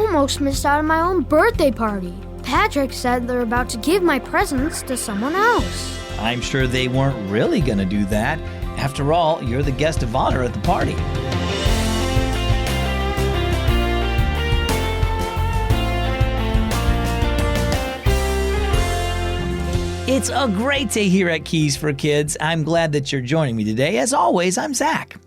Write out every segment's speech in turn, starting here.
almost missed out on my own birthday party. Patrick said they're about to give my presents to someone else. I'm sure they weren't really going to do that. After all, you're the guest of honor at the party. It's a great day here at Keys for Kids. I'm glad that you're joining me today. As always, I'm Zach.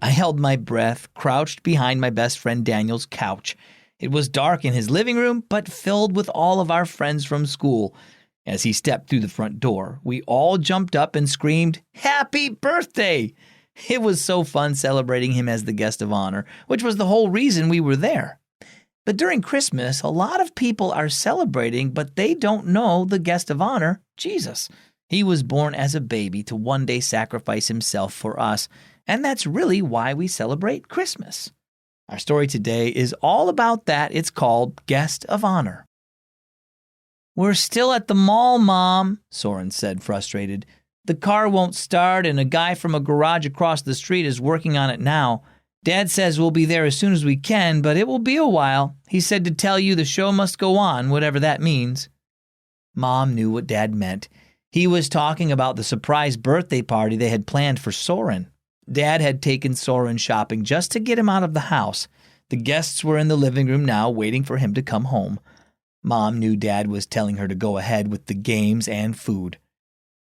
I held my breath, crouched behind my best friend Daniel's couch. It was dark in his living room, but filled with all of our friends from school. As he stepped through the front door, we all jumped up and screamed, "Happy birthday!" It was so fun celebrating him as the guest of honor, which was the whole reason we were there. But during Christmas, a lot of people are celebrating, but they don't know the guest of honor, Jesus. He was born as a baby to one day sacrifice himself for us, and that's really why we celebrate Christmas. Our story today is all about that. It's called Guest of Honor. "We're still at the mall, Mom," Soren said, frustrated. "The car won't start, and a guy from a garage across the street is working on it now. Dad says we'll be there as soon as we can, but it will be a while. He said to tell you the show must go on, whatever that means." Mom knew what Dad meant. He was talking about the surprise birthday party they had planned for Soren. Dad had taken Soren shopping just to get him out of the house. The guests were in the living room now, waiting for him to come home. Mom knew Dad was telling her to go ahead with the games and food.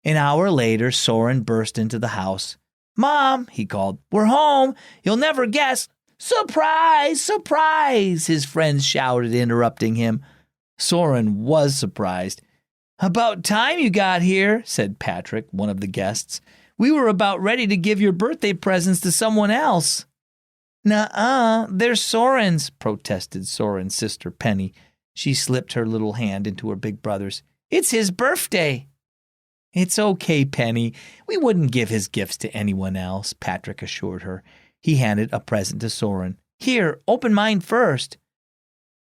An hour later, Soren burst into the house. "Mom," he called, "we're home. You'll never guess." "Surprise! Surprise!" his friends shouted, interrupting him. Soren was surprised. "About time you got here," said Patrick, one of the guests. "We were about ready to give your birthday presents to someone else." "Nuh-uh, they're Soren's," protested Soren's sister Penny. She slipped her little hand into her big brother's. "It's his birthday." "It's okay, Penny. We wouldn't give his gifts to anyone else," Patrick assured her. He handed a present to Soren. "Here, open mine first."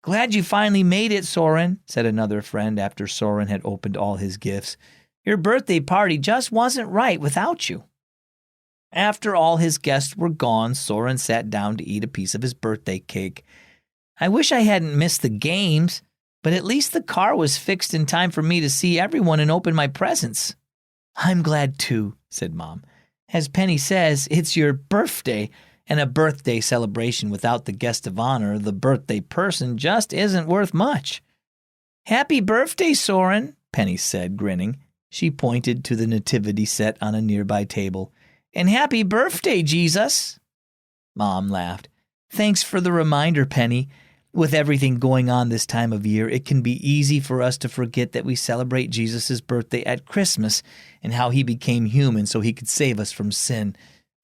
"Glad you finally made it, Soren," said another friend after Soren had opened all his gifts. "Your birthday party just wasn't right without you." After all his guests were gone, Soren sat down to eat a piece of his birthday cake. "I wish I hadn't missed the games, but at least the car was fixed in time for me to see everyone and open my presents." "I'm glad too," said Mom. "As Penny says, it's your birthday, and a birthday celebration without the guest of honor, the birthday person, just isn't worth much." "Happy birthday, Soren," Penny said, grinning. She pointed to the nativity set on a nearby table. "And happy birthday, Jesus." Mom laughed. "Thanks for the reminder, Penny. With everything going on this time of year, it can be easy for us to forget that we celebrate Jesus' birthday at Christmas and how he became human so he could save us from sin.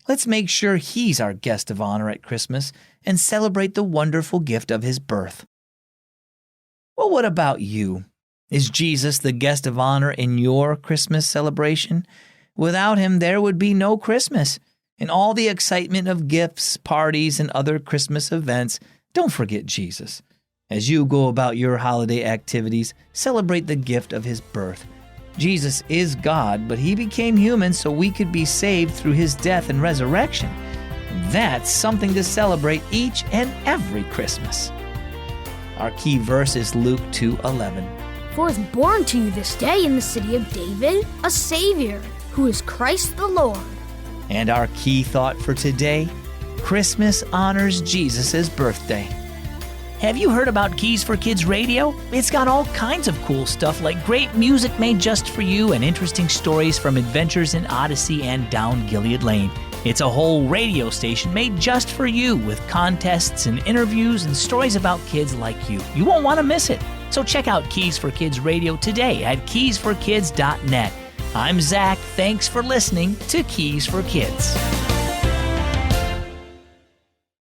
Let's make sure he's our guest of honor at Christmas and celebrate the wonderful gift of his birth." Well, what about you? Is Jesus the guest of honor in your Christmas celebration? Without him, there would be no Christmas. In all the excitement of gifts, parties, and other Christmas events, don't forget Jesus. As you go about your holiday activities, celebrate the gift of his birth. Jesus is God, but he became human so we could be saved through his death and resurrection. That's something to celebrate each and every Christmas. Our key verse is Luke 2:11. "For is born to you this day in the city of David a Savior, who is Christ the Lord." And our key thought for today, Christmas honors Jesus' birthday. Have you heard about Keys for Kids Radio? It's got all kinds of cool stuff like great music made just for you and interesting stories from Adventures in Odyssey and Down Gilead Lane. It's a whole radio station made just for you with contests and interviews and stories about kids like you. You won't want to miss it. So check out Keys for Kids Radio today at keysforkids.net. I'm Zach. Thanks for listening to Keys for Kids.